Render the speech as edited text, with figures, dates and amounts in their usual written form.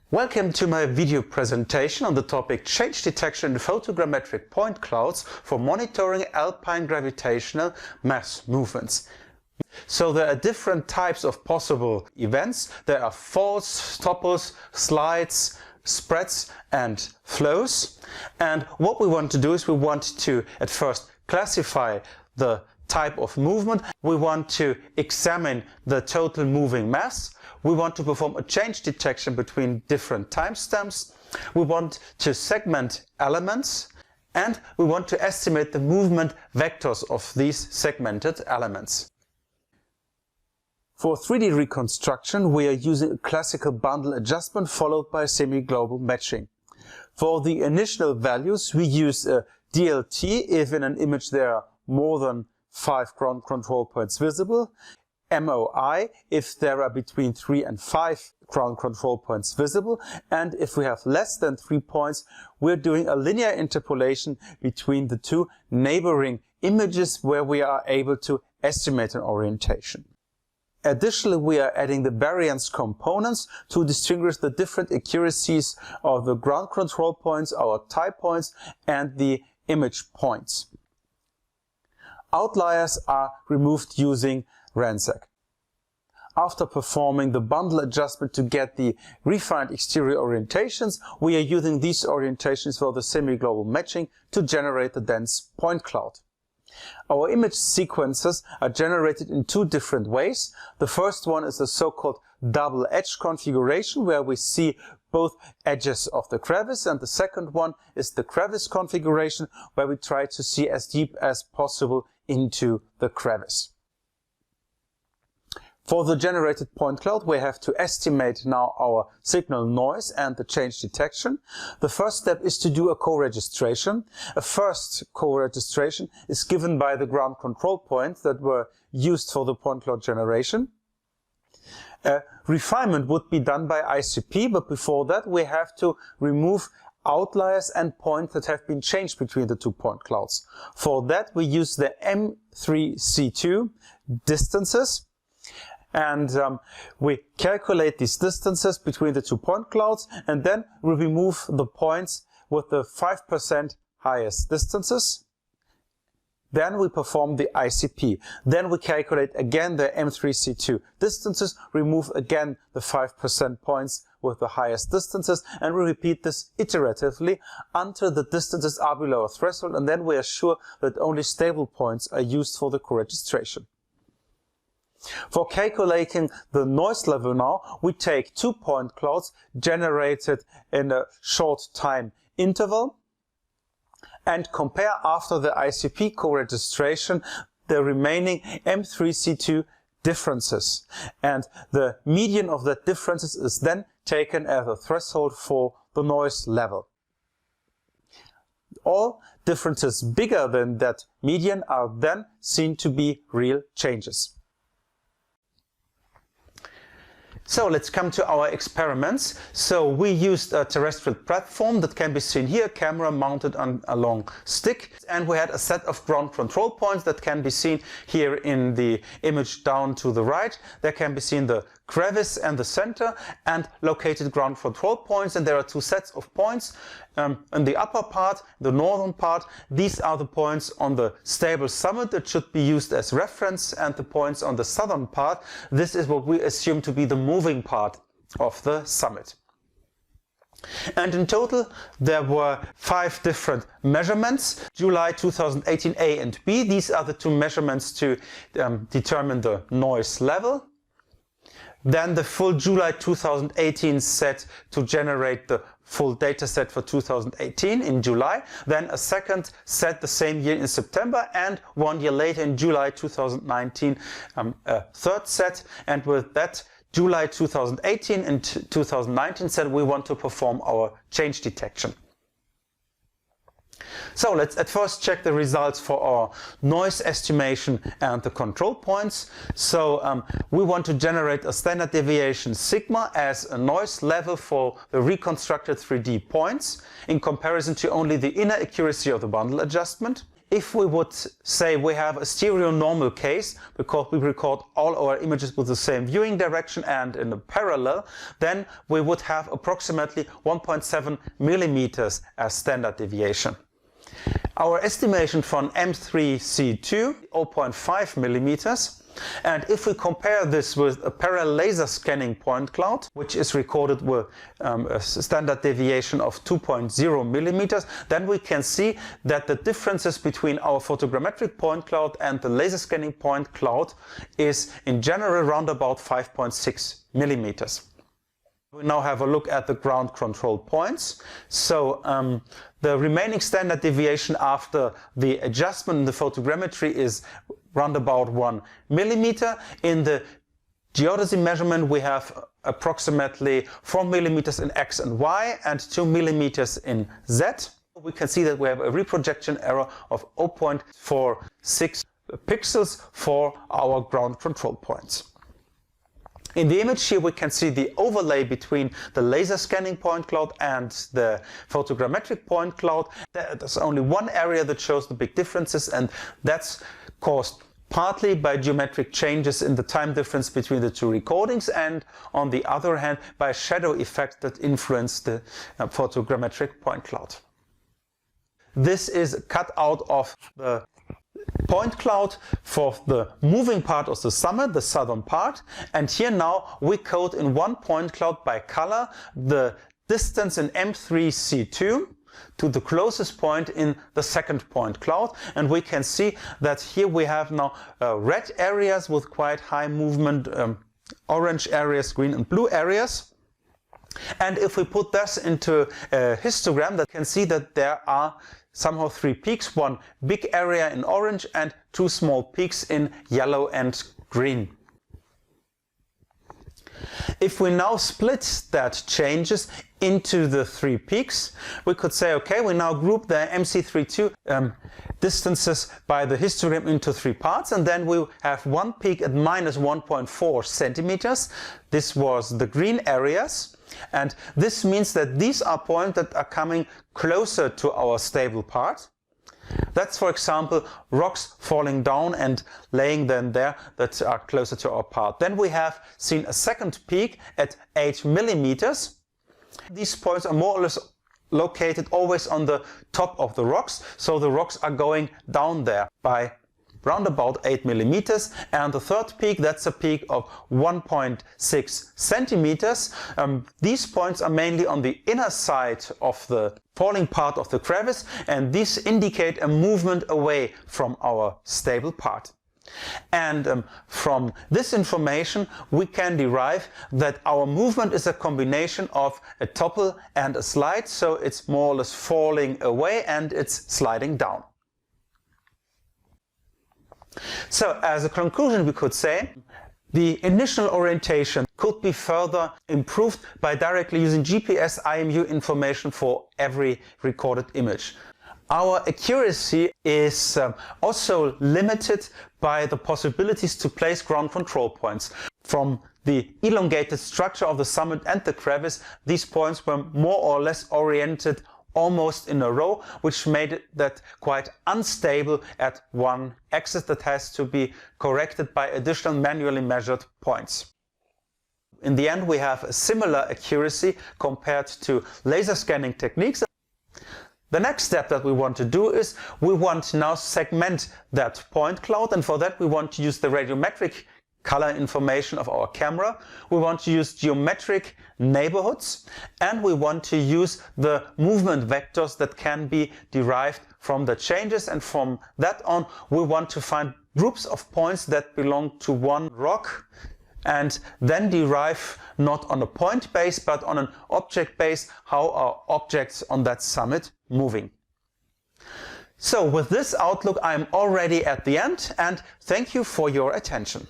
Welcome to my video presentation on the topic change detection in photogrammetric point clouds for monitoring alpine gravitational mass movements. So there are different types of possible events. There are faults, topples, slides, spreads and flows. And what we want to do is we want to at first classify the type of movement. We want to examine the total moving mass. We want to perform a change detection between different timestamps. We want to segment elements, and we want to estimate the movement vectors of these segmented elements. For 3D reconstruction, we are using a classical bundle adjustment followed by semi-global matching. For the initial values, we use a DLT if in an image there are more than 5 ground control points visible, MOI if there are between 3 and 5 ground control points visible, and if we have less than 3 points, we're doing a linear interpolation between the two neighboring images where we are able to estimate an orientation. Additionally, we are adding the variance components to distinguish the different accuracies of the ground control points, our type points, and the image points. Outliers are removed using RANSAC. After performing the bundle adjustment to get the refined exterior orientations, we are using these orientations for the semi-global matching to generate the dense point cloud. Our image sequences are generated in two different ways. The first one is the so-called double edge configuration, where we see both edges of the crevice, and the second one is the crevice configuration, where we try to see as deep as possible into the crevice. For the generated point cloud, we have to estimate now our signal noise and the change detection. The first step is to do a co-registration. A first co-registration is given by the ground control points that were used for the point cloud generation. Refinement would be done by ICP, but before that we have to remove outliers and points that have been changed between the two point clouds. For that we use the M3C2 distances. And we calculate these distances between the two point clouds, and then we remove the points with the 5% highest distances. Then we perform the ICP. Then we calculate again the M3C2 distances, remove again the 5% points with the highest distances, and we repeat this iteratively until the distances are below a threshold, and then we are sure that only stable points are used for the co-registration. For calculating the noise level now, we take 2 point clouds generated in a short time interval and compare after the ICP co-registration the remaining M3C2 differences. And the median of the differences is then taken as a threshold for the noise level. All differences bigger than that median are then seen to be real changes. So let's come to our experiments. So we used a terrestrial platform that can be seen here, camera mounted on a long stick, and we had a set of ground control points that can be seen here in the image down to the right. There can be seen the crevice and the center and located ground control points, and there are two sets of points in the upper part, the northern part. These are the points on the stable summit that should be used as reference, and the points on the southern part. This is what we assume to be the moving part of the summit. And in total there were 5 different measurements. July 2018 A and B, these are the two measurements to determine the noise level. Then the full July 2018 set to generate the full data set for 2018 in July. Then a second set the same year in September, and 1 year later in July 2019 a third set. And with that July 2018 and 2019 set we want to perform our change detection. So let's at first check the results for our noise estimation and the control points. So we want to generate a standard deviation sigma as a noise level for the reconstructed 3D points in comparison to only the inner accuracy of the bundle adjustment. If we would say we have a stereo normal case, because we record all our images with the same viewing direction and in a parallel, then we would have approximately 1.7 millimeters as standard deviation. Our estimation from M3C2, 0.5 millimeters. And if we compare this with a parallel laser scanning point cloud, which is recorded with a standard deviation of 2.0 millimeters, then we can see that the differences between our photogrammetric point cloud and the laser scanning point cloud is in general around about 5.6 millimeters. We now have a look at the ground control points. So the remaining standard deviation after the adjustment in the photogrammetry is round about 1 millimeter. In the geodesy measurement we have approximately 4 millimeters in X and Y and 2 millimeters in Z. We can see that we have a reprojection error of 0.46 pixels for our ground control points. In the image here we can see the overlay between the laser scanning point cloud and the photogrammetric point cloud. There's only one area that shows the big differences, and that's caused partly by geometric changes in the time difference between the two recordings, and on the other hand by a shadow effect that influenced the photogrammetric point cloud. This is a cutout of the point cloud for the moving part of the summit, the southern part, and here now we code in one point cloud by color the distance in M3C2 to the closest point in the second point cloud, and we can see that here we have now red areas with quite high movement, orange areas, green and blue areas. And if we put this into a histogram, that can see that there are somehow three peaks, one big area in orange and two small peaks in yellow and green. If we now split that changes into the three peaks, we could say, okay, we now group the MC32 distances by the histogram into three parts, and then we have one peak at minus 1.4 centimeters. This was the green areas, and this means that these are points that are coming closer to our stable part. That's, for example, rocks falling down and laying them there that are closer to our part. Then we have seen a second peak at 8 millimeters. These points are more or less located always on the top of the rocks, so the rocks are going down there by round about 8 millimeters. And the third peak, that's a peak of 1.6 centimeters. These points are mainly on the inner side of the falling part of the crevice, and these indicate a movement away from our stable part. And from this information we can derive that our movement is a combination of a topple and a slide, so it's more or less falling away and it's sliding down. So as a conclusion we could say the initial orientation could be further improved by directly using GPS IMU information for every recorded image. Our accuracy is also limited by the possibilities to place ground control points. From the elongated structure of the summit and the crevice, these points were more or less oriented almost in a row, which made that quite unstable at one axis that has to be corrected by additional manually measured points. In the end we have a similar accuracy compared to laser scanning techniques. The next step that we want to do is we want to now segment that point cloud, and for that we want to use the radiometric color information of our camera. We want to use geometric neighborhoods, and we want to use the movement vectors that can be derived from the changes, and from that on we want to find groups of points that belong to one rock and then derive not on a point base but on an object base how are objects on that summit moving. So with this outlook I am already at the end, and thank you for your attention.